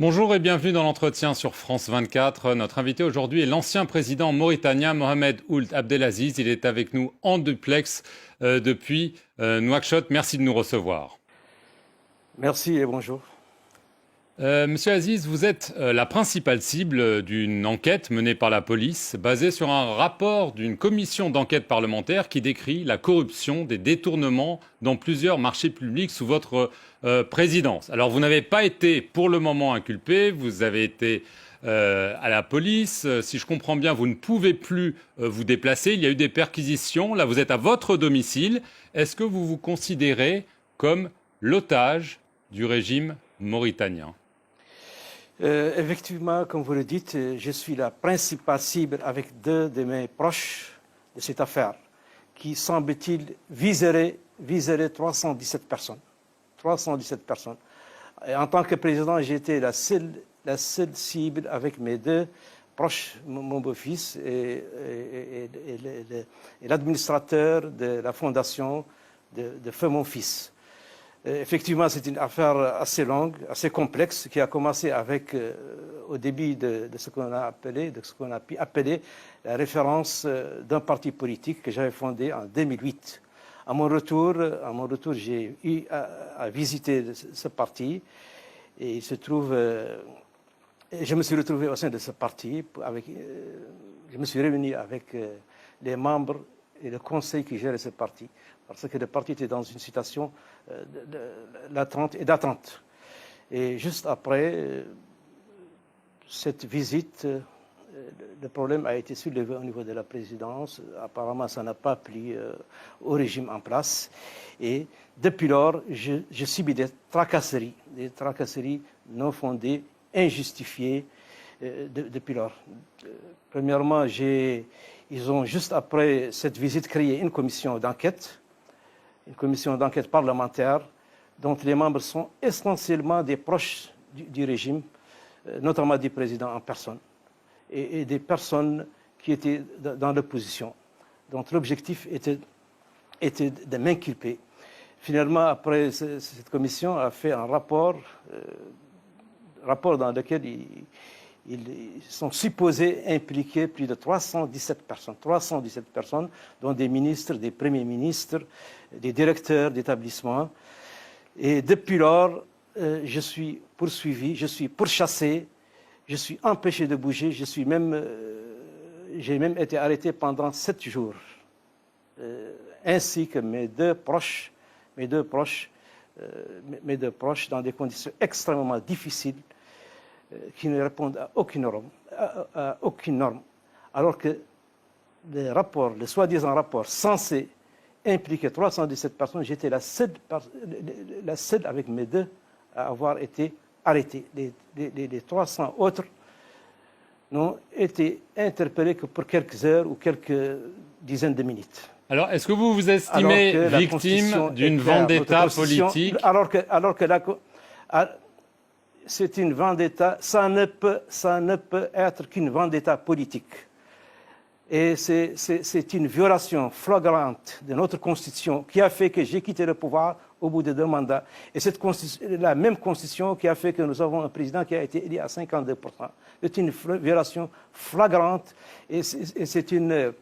Bonjour et bienvenue dans l'entretien sur France 24. Notre invité aujourd'hui est l'ancien président mauritanien Mohamed Ould Abdelaziz. Il est avec nous en duplex depuis Nouakchott. Merci de nous recevoir. Merci et bonjour. Monsieur Aziz, vous êtes la principale cible d'une enquête menée par la police basée sur un rapport d'une commission d'enquête parlementaire qui décrit la corruption, des détournements dans plusieurs marchés publics sous votre présidence. Alors vous n'avez pas été pour le moment inculpé, vous avez été à la police. Si je comprends bien, vous ne pouvez plus vous déplacer. Il y a eu des perquisitions. Là, vous êtes à votre domicile. Est-ce que vous vous considérez comme l'otage du régime mauritanien ? Effectivement, comme vous le dites, je suis la principale cible avec deux de mes proches de cette affaire, qui semble-t-il viserait 317 personnes. 317 personnes. Et en tant que président, j'ai été la seule cible avec mes deux proches, mon beau-fils et l'administrateur de la fondation de Feu Mon Fils. Effectivement, c'est une affaire assez longue, assez complexe, qui a commencé avec, au début de ce qu'on a pu appeler la référence d'un parti politique que j'avais fondé en 2008. À mon retour, j'ai eu à visiter ce parti et il se trouve, je me suis retrouvé au sein de ce parti. Je me suis réuni avec les membres et le conseil qui gérait ce parti, parce que le parti était dans une situation latente et d'attente. Et juste après cette visite, le problème a été soulevé au niveau de la présidence. Apparemment, ça n'a pas plu au régime en place. Et depuis lors, je subis des tracasseries non fondées, injustifiées depuis lors. Premièrement, ils ont juste après cette visite créé une commission d'enquête parlementaire dont les membres sont essentiellement des proches du régime, notamment du président en personne, et des personnes qui étaient dans l'opposition. Donc l'objectif était de m'inculper. Finalement, après, cette commission a fait un rapport dans lequel ils sont supposés impliquer plus de 317 personnes, dont des ministres, des premiers ministres, des directeurs d'établissements. Et depuis lors, je suis poursuivi, je suis pourchassé, je suis empêché de bouger, j'ai même été arrêté pendant 7 jours, ainsi que mes deux proches dans des conditions extrêmement difficiles, qui ne répondent à aucune norme, alors que le soi-disant rapport censé impliquer 317 personnes, j'étais la seule avec mes deux à avoir été arrêté. Les 300 autres n'ont été interpellés que pour quelques heures ou quelques dizaines de minutes. Alors, est-ce que vous vous estimez victime d'une vendetta politique ? Alors que c'est une vendetta, ça ne peut être qu'une vendetta politique. Et c'est une violation flagrante de notre Constitution qui a fait que j'ai quitté le pouvoir au bout de 2 mandats. Et c'est la même Constitution qui a fait que nous avons un président qui a été élu à 52%. C'est une violation flagrante et c'est une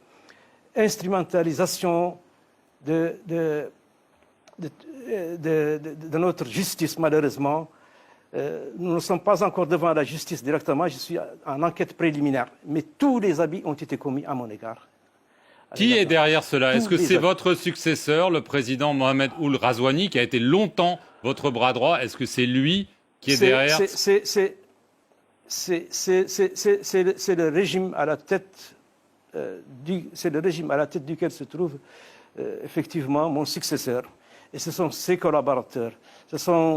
instrumentalisation de notre justice, malheureusement. Nous ne sommes pas encore devant la justice directement, je suis en enquête préliminaire. Mais tous les abus ont été commis à mon égard. Qui est derrière cela ? Est-ce que c'est votre successeur, le président Mohamed Ould Razouani, qui a été longtemps votre bras droit ? Est-ce que c'est lui qui est derrière ? C'est le régime à la tête duquel se trouve effectivement mon successeur. Et ce sont ses collaborateurs. Ce sont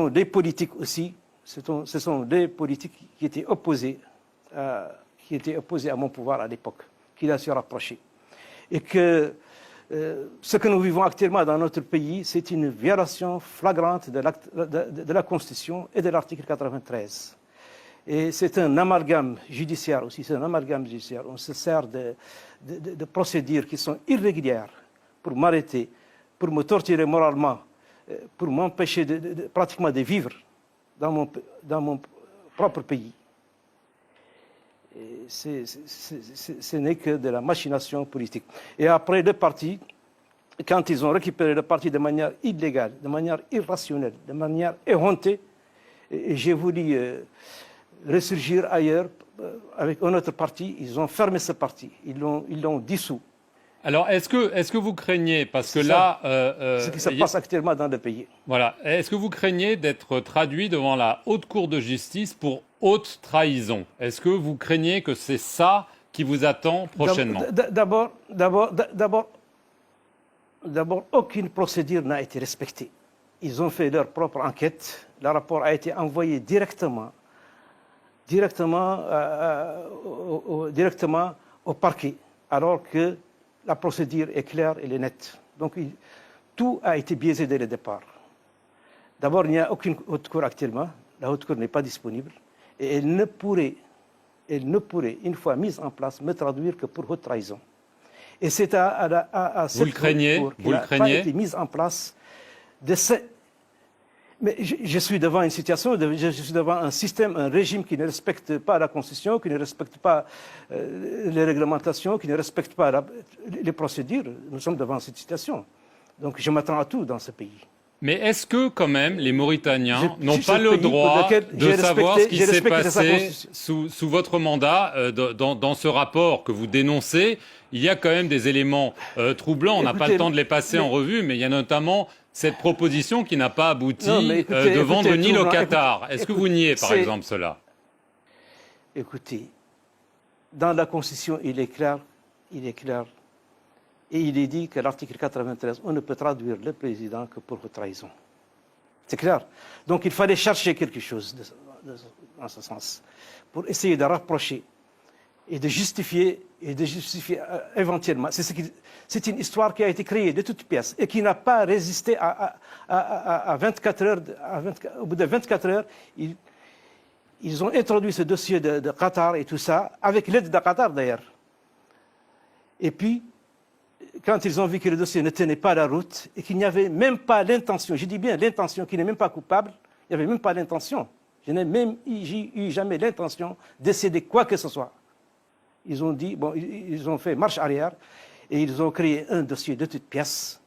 des politiques aussi. Ce sont des politiques qui étaient opposés à mon pouvoir à l'époque, qu'il a su rapprocher. Et que ce que nous vivons actuellement dans notre pays, c'est une violation flagrante de la Constitution et de l'article 93. Et c'est un amalgame judiciaire aussi, On se sert de procédures qui sont irrégulières pour m'arrêter, pour me torturer moralement, pour m'empêcher pratiquement de vivre dans mon propre pays. Ce n'est que de la machination politique. Et après, le parti, quand ils ont récupéré le parti de manière illégale, de manière irrationnelle, de manière éhontée, j'ai voulu ressurgir ailleurs avec un autre parti. Ils ont fermé ce parti, ils l'ont dissous. Alors, est-ce que vous craignez, parce que C'est là... ce qui se passe actuellement dans le pays. Voilà. Est-ce que vous craignez d'être traduit devant la Haute Cour de justice pour haute trahison? Est-ce que vous craignez que c'est ça qui vous attend prochainement? D'abord, aucune procédure n'a été respectée. Ils ont fait leur propre enquête. Le rapport a été envoyé directement au parquet, alors que la procédure est claire et nette. Donc, tout a été biaisé dès le départ. D'abord, il n'y a aucune haute cour actuellement. La haute cour n'est pas disponible. Et elle ne pourrait, une fois mise en place, me traduire que pour haute trahison. Et c'est à cette haute cour qui n'a pas été mise en place de ces... Mais je suis devant une situation, je suis devant un système, un régime qui ne respecte pas la Constitution, qui ne respecte pas les réglementations, qui ne respecte pas les procédures. Nous sommes devant cette situation. Donc je m'attends à tout dans ce pays. Mais est-ce que, quand même, les Mauritaniens n'ont pas le droit de savoir ce qui s'est passé sous votre mandat dans ce rapport que vous dénoncez? Il y a quand même des éléments troublants. On n'a pas le temps de les passer en revue, mais il y a notamment cette proposition qui n'a pas abouti de vendre une île au Qatar. Est-ce que vous niez, par exemple, cela? Écoutez, dans la Constitution, il est clair, et il est dit que l'article 93, on ne peut traduire le président que pour trahison. C'est clair. Donc il fallait chercher quelque chose dans ce sens, pour essayer de rapprocher et de justifier éventuellement. C'est une histoire qui a été créée de toutes pièces et qui n'a pas résisté à 24 heures. Au bout de 24 heures, ils ont introduit ce dossier de Qatar et tout ça, avec l'aide de Qatar d'ailleurs. Et puis, quand ils ont vu que le dossier ne tenait pas la route et qu'il n'y avait même pas l'intention, je dis bien l'intention, qui n'est même pas coupable, il n'y avait même pas l'intention. Je n'ai même eu jamais l'intention d'essayer quoi que ce soit. Ils ont dit, bon, ils ont fait marche arrière et ils ont créé un dossier de toutes pièces.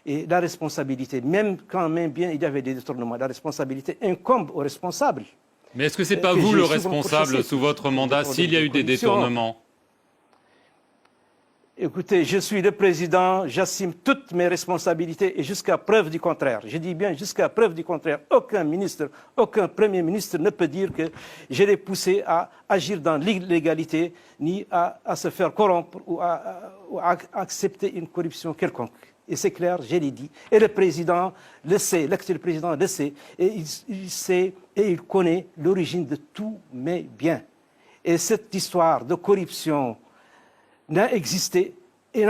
Et la responsabilité, même quand même bien il y avait des détournements, la responsabilité incombe aux responsables. Mais est-ce que ce n'est pas vous le responsable sous votre mandat s'il y a eu des détournements? Écoutez, je suis le président, j'assume toutes mes responsabilités et jusqu'à preuve du contraire. Je dis bien jusqu'à preuve du contraire. Aucun ministre, aucun premier ministre ne peut dire que je l'ai poussé à agir dans l'illégalité, ni à se faire corrompre ou à accepter une corruption quelconque. Et c'est clair, je l'ai dit. Et le président le sait, l'actuel président le sait. Et il sait et il connaît l'origine de tous mes biens. Et cette histoire de corruption n'a existé et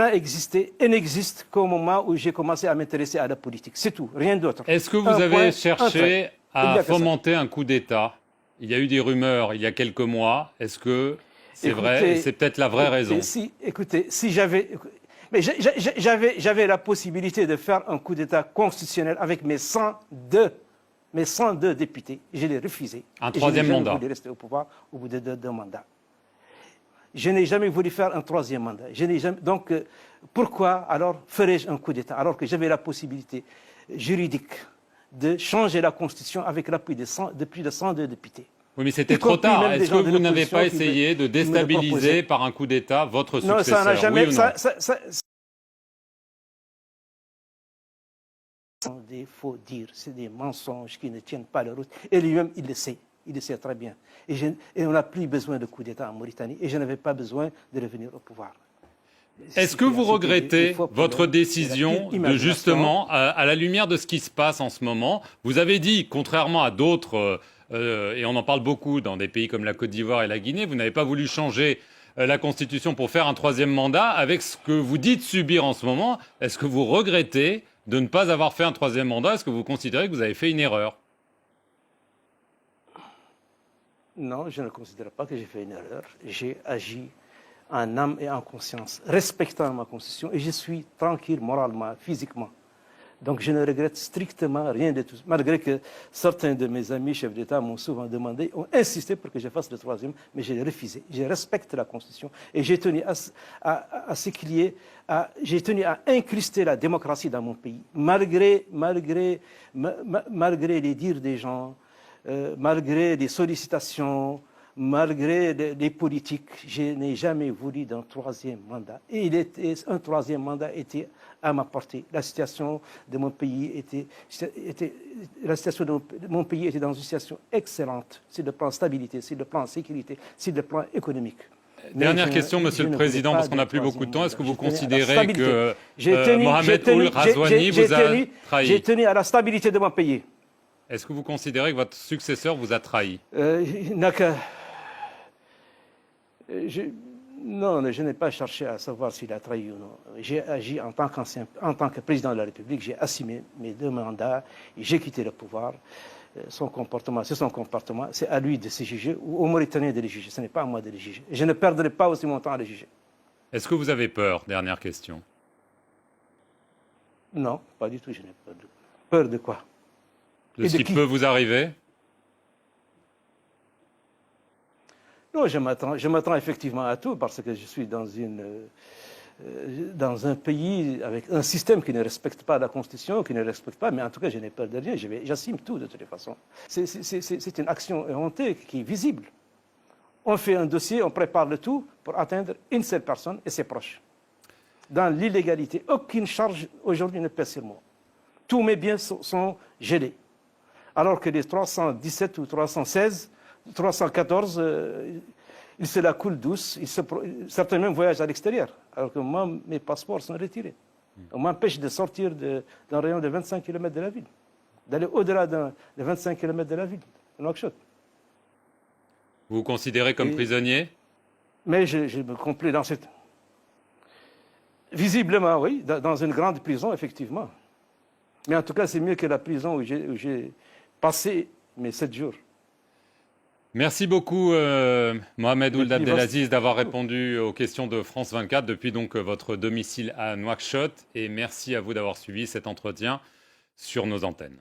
n'existe qu'au moment où j'ai commencé à m'intéresser à la politique. C'est tout, rien d'autre. Est-ce que vous avez cherché à fomenter un coup d'État? Il y a eu des rumeurs il y a quelques mois. Est-ce que c'est vrai? Et c'est peut-être la vraie raison. Écoutez, si j'avais... Mais j'avais la possibilité de faire un coup d'État constitutionnel avec mes 102 députés. Je l'ai refusé. Un troisième mandat. Je voulais rester au pouvoir au bout de 2 mandats. Je n'ai jamais voulu faire un troisième mandat. Donc, pourquoi alors ferais-je un coup d'État alors que j'avais la possibilité juridique de changer la Constitution avec l'appui de plus de 102 députés? Oui, mais c'était trop tard. Est-ce que vous n'avez pas essayé de déstabiliser par un coup d'État votre successeur? Non, ça n'a jamais... Oui, des faux dires, c'est des mensonges qui ne tiennent pas la route. Et lui-même, il le sait. Il le sait très bien. Et on n'a plus besoin de coup d'État en Mauritanie. Et je n'avais pas besoin de revenir au pouvoir. Est-ce que vous regrettez votre décision de justement, à la lumière de ce qui se passe en ce moment, vous avez dit, contrairement à d'autres, et on en parle beaucoup dans des pays comme la Côte d'Ivoire et la Guinée, vous n'avez pas voulu changer la Constitution pour faire un troisième mandat. Avec ce que vous dites subir en ce moment, est-ce que vous regrettez de ne pas avoir fait un troisième mandat? Est-ce que vous considérez que vous avez fait une erreur? Non, je ne considère pas que j'ai fait une erreur. J'ai agi en âme et en conscience, respectant ma Constitution, et je suis tranquille moralement, physiquement. Donc je ne regrette strictement rien de tout. Malgré que certains de mes amis chefs d'État m'ont souvent demandé, ont insisté pour que je fasse le troisième, mais j'ai refusé. Je respecte la Constitution et j'ai tenu à ce qu'il y ait, j'ai tenu à incruster la démocratie dans mon pays, malgré les dires des gens, malgré les sollicitations, malgré les politiques. Je n'ai jamais voulu d'un troisième mandat. Et un troisième mandat était à ma portée. La situation de mon pays était dans une situation excellente sur le plan stabilité, sur le plan sécurité, sur le plan économique. Dernière question, Monsieur le Président, parce qu'on n'a plus beaucoup de temps. Est-ce que vous considérez que Mohamed Ould Ghazouani vous a trahi? J'ai tenu à la stabilité de mon pays. Est-ce que vous considérez que votre successeur vous a trahi? Non, je n'ai pas cherché à savoir s'il a trahi ou non. J'ai agi en tant que président de la République, j'ai assumé mes 2 mandats, j'ai quitté le pouvoir. Son comportement, c'est son comportement, c'est à lui de se juger, ou aux Mauritaniens de les juger, ce n'est pas à moi de les juger. Je ne perdrai pas aussi mon temps à les juger. Est-ce que vous avez peur? Dernière question. Non, pas du tout, je n'ai pas de peur de quoi? De ce qui peut vous arriver? Non, je m'attends effectivement à tout parce que je suis dans un pays avec un système qui ne respecte pas la Constitution, qui ne respecte pas, mais en tout cas, je n'ai peur de rien, j'assume tout de toutes les façons. C'est une action éhontée qui est visible. On fait un dossier, on prépare le tout pour atteindre une seule personne et ses proches. Dans l'illégalité, aucune charge aujourd'hui ne pèse sur moi. Tous mes biens sont gelés. Alors que les 317 ou 316, 314, ils se la coulent douce, certains même voyagent à l'extérieur, alors que moi, mes passeports sont retirés. On m'empêche de sortir d'un rayon de 25 km de la ville, d'aller au-delà de 25 km de la ville, de Nouakchott. Vous vous considérez comme prisonnier? Mais je me complais dans cette... Visiblement, oui, dans une grande prison, effectivement. Mais en tout cas, c'est mieux que la prison où j'ai passé mes 7 jours. Merci beaucoup, Mohamed Ould Abdelaziz, d'avoir répondu aux questions de France 24 depuis donc votre domicile à Nouakchott. Et merci à vous d'avoir suivi cet entretien sur nos antennes.